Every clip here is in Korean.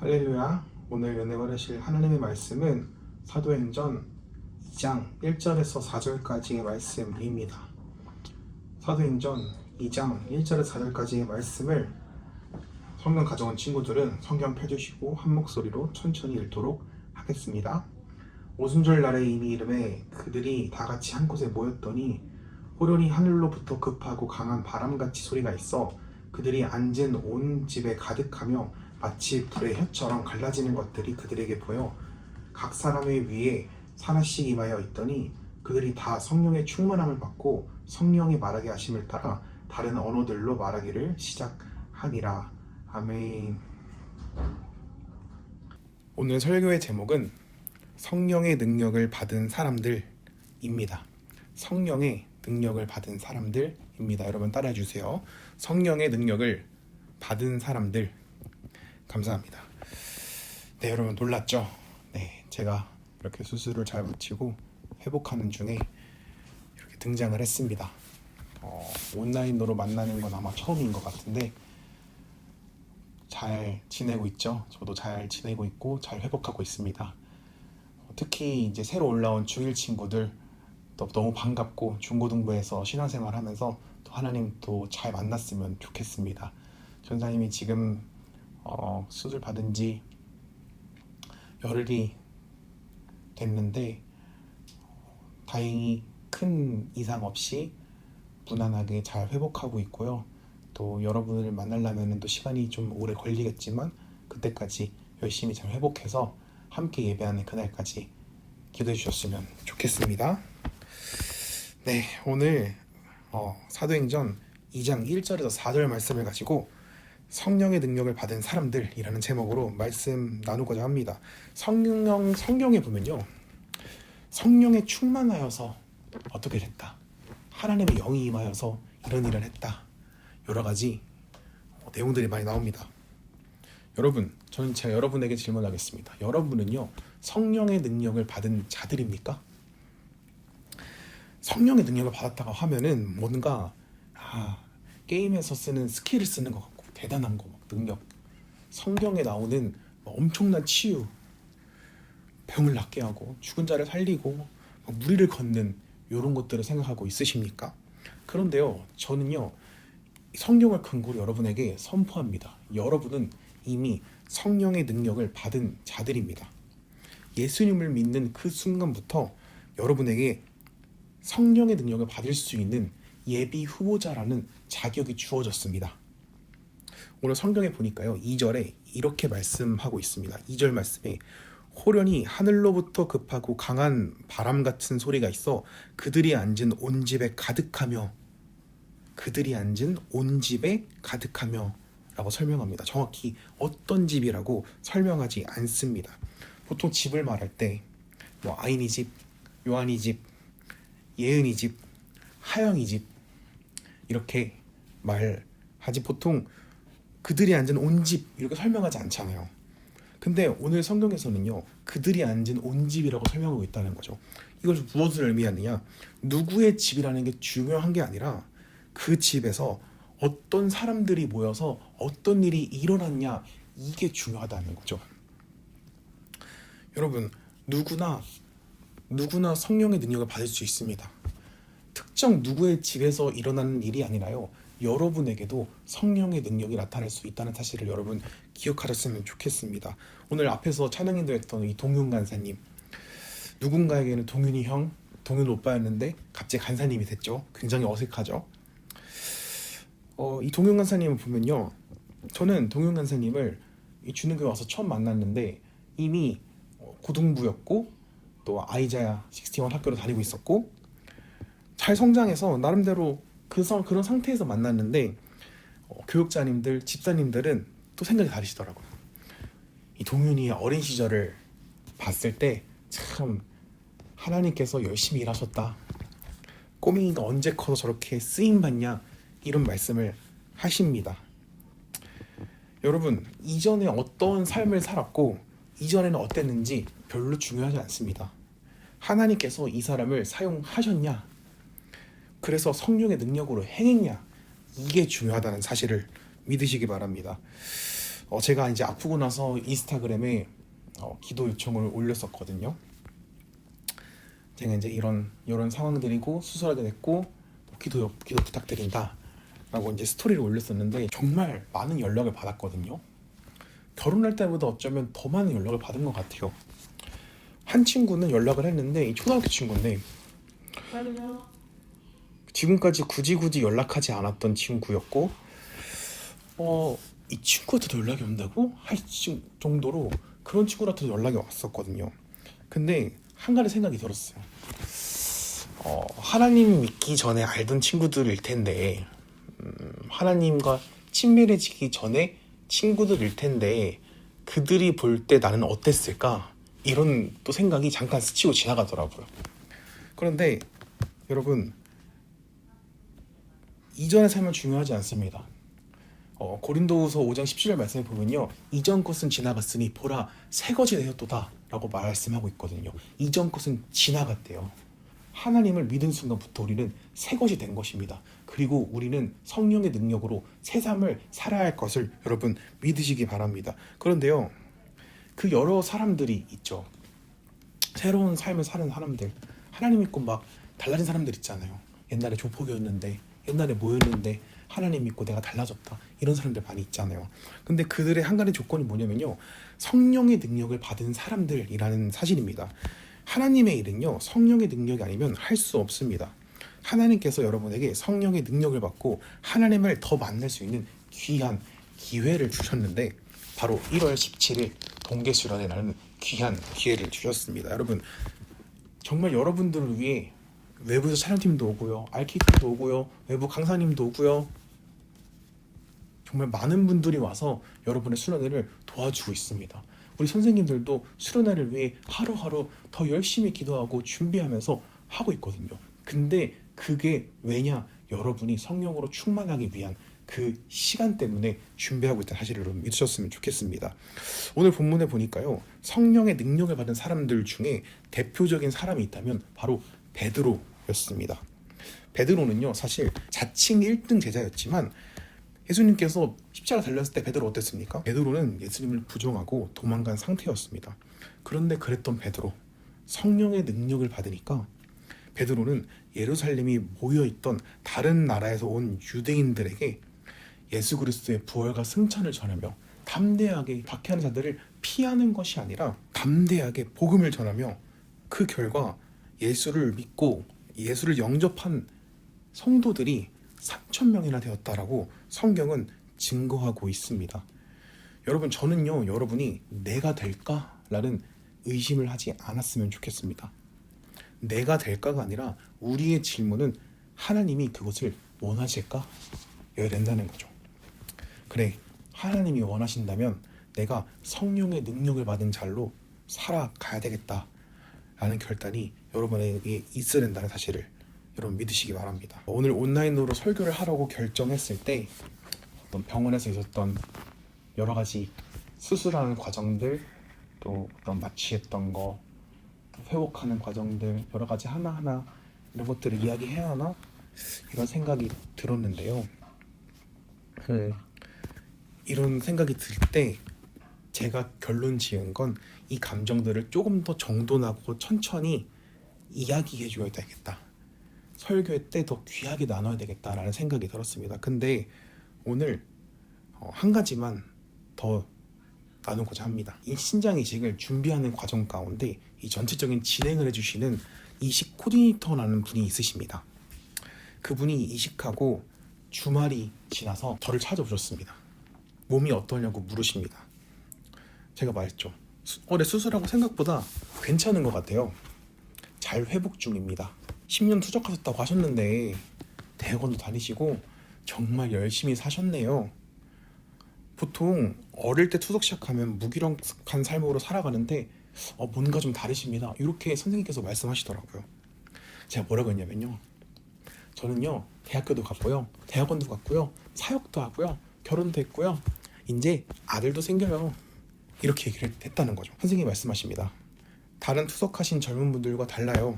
할렐루야. 오늘 은혜 받으실 하나님의 말씀은 사도행전 2장 1절에서 4절까지의 말씀입니다. 사도행전 2장 1절에서 4절까지의 말씀을 성경 가져온 친구들은 성경 펴주시고 한 목소리로 천천히 읽도록 하겠습니다. 오순절 날의 이미 이름에 그들이 다 같이 한 곳에 모였더니 호련히 하늘로부터 급하고 강한 바람같이 소리가 있어 그들이 앉은 온 집에 가득하며 마치 불의 혀처럼 갈라지는 것들이 그들에게 보여 각 사람의 위에 하나씩 임하여 있더니 그들이 다 성령의 충만함을 받고 성령이 말하게 하심을 따라 다른 언어들로 말하기를 시작하니라. 아멘. 오늘 설교의 제목은 성령의 능력을 받은 사람들입니다. 성령의 능력을 받은 사람들입니다. 여러분 따라해 주세요. 성령의 능력을 받은 사람들. 감사합니다. 네, 여러분 놀랐죠? 네, 제가 이렇게 수술을 잘 마치고 회복하는 중에 이렇게 등장을 했습니다. 온라인으로 만나는 건 아마 처음인 것 같은데 잘 지내고 있죠? 저도 잘 지내고 있고 잘 회복하고 있습니다. 특히 이제 새로 올라온 중1 친구들 또 너무 반갑고 중고등부에서 신앙생활 하면서 또 하나님 또 잘 만났으면 좋겠습니다. 전사님이 지금 수술 받은 지 열흘이 됐는데 다행히 큰 이상 없이 무난하게 잘 회복하고 있고요. 또 여러분을 만나려면 또 시간이 좀 오래 걸리겠지만 그때까지 열심히 잘 회복해서 함께 예배하는 그날까지 기도해 주셨으면 좋겠습니다. 네, 오늘 사도행전 2장 1절에서 4절 말씀을 가지고 성령의 능력을 받은 사람들이라는 제목으로 말씀 나누고자 합니다. 성경에 보면요, 성령에 충만하여서 어떻게 됐다, 하나님의 영이 임하여서 이런 일을 했다, 여러 가지 내용들이 많이 나옵니다. 여러분, 저는 제가 여러분에게 질문하겠습니다. 여러분은요, 성령의 능력을 받은 자들입니까? 성령의 능력을 받았다고 하면은 뭔가 게임에서 쓰는 스킬을 쓰는 것 같고 대단한 거, 능력, 성경에 나오는 엄청난 치유, 병을 낫게 하고 죽은 자를 살리고 무리를 걷는 이런 것들을 생각하고 있으십니까? 그런데요, 저는요, 성경을 근거로 여러분에게 선포합니다. 여러분은 이미 성령의 능력을 받은 자들입니다. 예수님을 믿는 그 순간부터 여러분에게 성령의 능력을 받을 수 있는 예비 후보자라는 자격이 주어졌습니다. 오늘 성경에 보니까요, 2절에 이렇게 말씀하고 있습니다. 2절 말씀에 호련히 하늘로부터 급하고 강한 바람 같은 소리가 있어 그들이 앉은 온 집에 가득하며, 그들이 앉은 온 집에 가득하며 라고 설명합니다. 정확히 어떤 집이라고 설명하지 않습니다. 보통 집을 말할 때 아인이 집, 요한이 집, 예은이 집, 하영이 집 이렇게 말하지 보통 그들이 앉은 온 집 이렇게 설명하지 않잖아요. 근데 오늘 성경에서는요, 그들이 앉은 온 집이라고 설명하고 있다는 거죠. 이것은 무엇을 의미하느냐, 누구의 집이라는 게 중요한 게 아니라 그 집에서 어떤 사람들이 모여서 어떤 일이 일어났냐, 이게 중요하다는 거죠. 여러분, 누구나 성령의 능력을 받을 수 있습니다. 특정 누구의 집에서 일어나는 일이 아니라요, 여러분에게도 성령의 능력이 나타날 수 있다는 사실을 여러분 기억하셨으면 좋겠습니다. 오늘 앞에서 찬양인도 했던 이 동윤 간사님, 누군가에게는 동윤이 형, 동윤 오빠였는데 갑자기 간사님이 됐죠. 굉장히 어색하죠. 이 동윤 간사님을 보면요, 저는 동윤 간사님을 이 주는교회 와서 처음 만났는데 이미 고등부였고 또 아이자야 61 학교로 다니고 있었고 잘 성장해서 나름대로 그런 상태에서 만났는데 교육자님들, 집사님들은 또 생각이 다르시더라고요. 이 동윤이의 어린 시절을 봤을 때 참 하나님께서 열심히 일하셨다, 꼬맹이가 언제 커서 저렇게 쓰임받냐, 이런 말씀을 하십니다. 여러분, 이전에 어떤 삶을 살았고 이전에는 어땠는지 별로 중요하지 않습니다. 하나님께서 이 사람을 사용하셨냐, 그래서 성령의 능력으로 행했냐, 이게 중요하다는 사실을 믿으시기 바랍니다. 제가 이제 아프고 나서 인스타그램에 기도 요청을 올렸었거든요. 제가 이제 이런 상황들이고 수술하게 됐고 기도 부탁드린다 라고 이제 스토리를 올렸었는데 정말 많은 연락을 받았거든요. 결혼할 때보다 어쩌면 더 많은 연락을 받은 것 같아요. 한 친구는 연락을 했는데 초등학교 친구인데 지금까지 굳이 연락하지 않았던 친구였고 이 친구한테도 연락이 온다고? 할 정도로 그런 친구한테도 연락이 왔었거든요. 근데 한 가지 생각이 들었어요. 하나님 믿기 전에 알던 친구들일 텐데 하나님과 친밀해지기 전에 친구들일 텐데 그들이 볼 때 나는 어땠을까? 이런 또 생각이 잠깐 스치고 지나가더라고요. 그런데 여러분, 이전의 삶은 중요하지 않습니다. 고린도후서 5장 17절 말씀에 보면요, 이전 것은 지나갔으니 보라 새 것이 되었도다 라고 말씀하고 있거든요. 이전 것은 지나갔대요. 하나님을 믿은 순간부터 우리는 새 것이 된 것입니다. 그리고 우리는 성령의 능력으로 새 삶을 살아야 할 것을 여러분 믿으시기 바랍니다. 그런데요, 그 여러 사람들이 있죠. 새로운 삶을 사는 사람들, 하나님 믿고 막 달라진 사람들 있잖아요. 옛날에 조폭이었는데, 옛날에 뭐였는데 하나님 믿고 내가 달라졌다, 이런 사람들 많이 있잖아요. 근데 그들의 한 가지 조건이 뭐냐면요, 성령의 능력을 받은 사람들이라는 사실입니다. 하나님의 일은요, 성령의 능력이 아니면 할 수 없습니다. 하나님께서 여러분에게 성령의 능력을 받고 하나님을 더 만날 수 있는 귀한 기회를 주셨는데 바로 1월 17일 동계수련회라는 귀한 기회를 주셨습니다. 여러분, 정말 여러분들을 위해 외부에서 촬영팀도 오고요, RK팀도 오고요, 외부 강사님도 오고요, 정말 많은 분들이 와서 여러분의 수련회를 도와주고 있습니다. 우리 선생님들도 수련회를 위해 하루하루 더 열심히 기도하고 준비하면서 하고 있거든요. 근데 그게 왜냐? 여러분이 성령으로 충만하기 위한 그 시간 때문에 준비하고 있다는 사실을 여러분 믿으셨으면 좋겠습니다. 오늘 본문에 보니까요, 성령의 능력을 받은 사람들 중에 대표적인 사람이 있다면 바로 베드로였습니다. 베드로는요, 사실 자칭 1등 제자였지만 예수님께서 십자가 달렸을 때 베드로 어땠습니까? 베드로는 예수님을 부정하고 도망간 상태였습니다. 그런데 그랬던 베드로, 성령의 능력을 받으니까 베드로는 예루살렘이 모여있던 다른 나라에서 온 유대인들에게 예수 그리스도의 부활과 승천을 전하며 담대하게 박해하는 자들을 피하는 것이 아니라 담대하게 복음을 전하며 그 결과 예수를 믿고 예수를 영접한 성도들이 3,000명이나 되었다라고 성경은 증거하고 있습니다. 여러분, 저는요, 여러분이 내가 될까라는 의심을 하지 않았으면 좋겠습니다. 내가 될까가 아니라 우리의 질문은 하나님이 그것을 원하실까? 여야 된다는 거죠. 그래, 하나님이 원하신다면 내가 성령의 능력을 받은 자로 살아가야 되겠다라는 결단이 여러분에게 있어야 된다는 사실을 여러분 믿으시기 바랍니다. 오늘 온라인으로 설교를 하라고 결정했을 때 어떤 병원에서 있었던 여러 가지 수술하는 과정들, 또 어떤 마취했던 거, 회복하는 과정들, 여러 가지 하나하나 이런 것들을 이야기해야 하나? 이런 생각이 들었는데요. 이런 생각이 들 때 제가 결론 지은 건 이 감정들을 조금 더 정돈하고 천천히 이야기해 줘야 되겠다, 설교회 때 더 귀하게 나눠야 되겠다라는 생각이 들었습니다. 근데 오늘 한 가지만 더 나누고자 합니다. 이 신장이식을 준비하는 과정 가운데 이 전체적인 진행을 해주시는 이식 코디네이터라는 분이 있으십니다. 그분이 이식하고 주말이 지나서 저를 찾아오셨습니다. 몸이 어떠냐고 물으십니다. 제가 말했죠. 내 수술하고 생각보다 괜찮은 것 같아요. 잘 회복 중입니다. 10년 투적하셨다고 하셨는데 대학원도 다니시고 정말 열심히 사셨네요. 보통 어릴 때 투석 시작하면 무기력한 삶으로 살아가는데 뭔가 좀 다르십니다, 이렇게 선생님께서 말씀하시더라고요. 제가 뭐라고 했냐면요, 저는요 대학교도 갔고요, 대학원도 갔고요, 사역도 하고요, 결혼도 했고요, 이제 아들도 생겨요, 이렇게 얘기를 했다는 거죠. 선생님이 말씀하십니다. 다른 투석하신 젊은 분들과 달라요.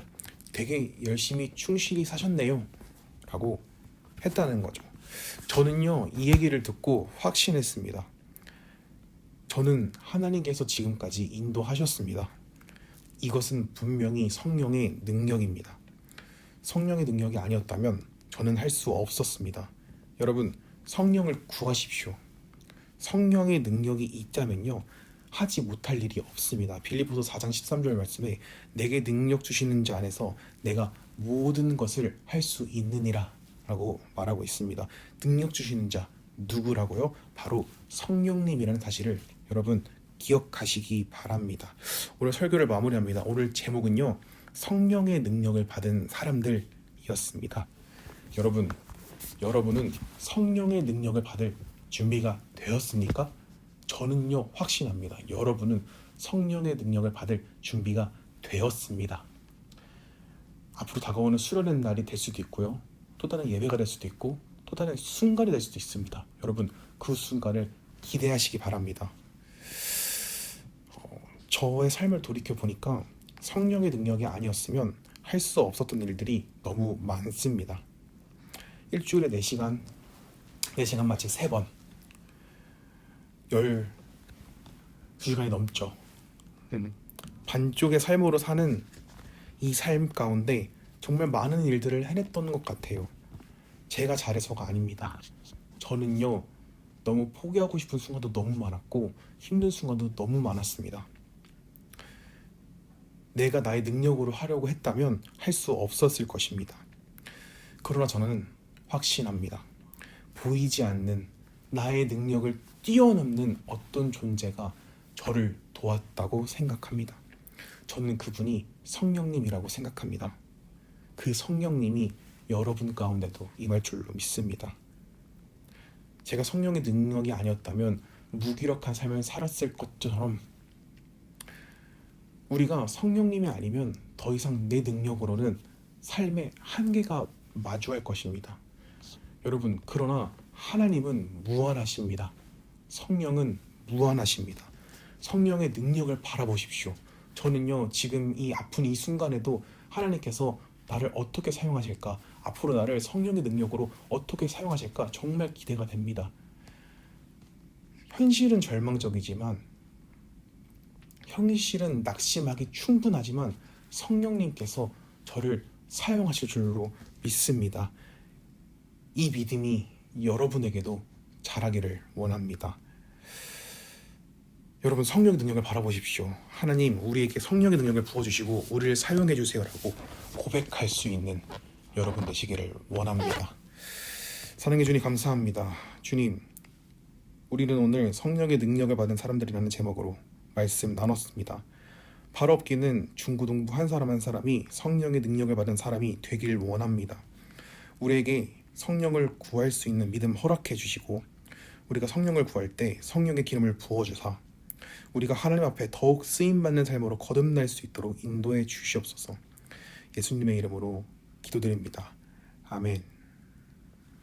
되게 열심히 충실히 사셨네요 라고 했다는 거죠. 저는요 이 얘기를 듣고 확신했습니다. 저는 하나님께서 지금까지 인도하셨습니다. 이것은 분명히 성령의 능력입니다. 성령의 능력이 아니었다면 저는 할 수 없었습니다. 여러분, 성령을 구하십시오. 성령의 능력이 있다면요, 하지 못할 일이 없습니다. 빌립보서 4장 13절 말씀에 내게 능력 주시는 자 안에서 내가 모든 것을 할 수 있느니라 라고 말하고 있습니다. 능력 주시는 자 누구라고요? 바로 성령님이라는 사실을 여러분 기억하시기 바랍니다. 오늘 설교를 마무리합니다. 오늘 제목은요, 성령의 능력을 받은 사람들이었습니다. 여러분은 성령의 능력을 받을 준비가 되었습니까? 저는요, 확신합니다. 여러분은 성령의 능력을 받을 준비가 되었습니다. 앞으로 다가오는 수련의 날이 될 수도 있고요, 또 다른 예배가 될 수도 있고, 또 다른 순간이 될 수도 있습니다. 여러분, 그 순간을 기대하시기 바랍니다. 저의 삶을 돌이켜보니까 성령의 능력이 아니었으면 할 수 없었던 일들이 너무 많습니다. 일주일에 4시간 마치 3번, 12시간이 넘죠. 반쪽의 삶으로 사는 이 삶 가운데 정말 많은 일들을 해냈던 것 같아요. 제가 잘해서가 아닙니다. 저는요, 너무 포기하고 싶은 순간도 너무 많았고 힘든 순간도 너무 많았습니다. 내가 나의 능력으로 하려고 했다면 할 수 없었을 것입니다. 그러나 저는 확신합니다. 보이지 않는 나의 능력을 뛰어넘는 어떤 존재가 저를 도왔다고 생각합니다. 저는 그분이 성령님이라고 생각합니다. 그 성령님이 여러분 가운데도 임할 줄로 믿습니다. 제가 성령의 능력이 아니었다면 무기력한 삶을 살았을 것처럼, 우리가 성령님이 아니면 더 이상 내 능력으로는 삶의 한계가 마주할 것입니다. 여러분, 그러나 하나님은 무한하십니다. 성령은 무한하십니다. 성령의 능력을 바라보십시오. 저는요, 지금 이 아픈 이 순간에도 하나님께서 나를 어떻게 사용하실까, 앞으로 나를 성령의 능력으로 어떻게 사용하실까 정말 기대가 됩니다. 현실은 절망적이지만, 현실은 낙심하기 충분하지만 성령님께서 저를 사용하실 줄로 믿습니다. 이 믿음이 여러분에게도 자라기를 원합니다. 여러분, 성령의 능력을 바라보십시오. 하나님, 우리에게 성령의 능력을 부어주시고 우리를 사용해 주세요라고 고백할 수 있는 여러분 되시기를 원합니다. 사랑해 주님, 감사합니다. 주님, 우리는 오늘 성령의 능력을 받은 사람들이라는 제목으로 말씀 나눴습니다. 발 없기는 중고등부 한 사람 한 사람이 성령의 능력을 받은 사람이 되길 원합니다. 우리에게 성령을 구할 수 있는 믿음 허락해 주시고, 우리가 성령을 구할 때 성령의 기름을 부어주사 우리가 하나님 앞에 더욱 쓰임받는 삶으로 거듭날 수 있도록 인도해 주시옵소서. 예수님의 이름으로 기도드립니다. 아멘.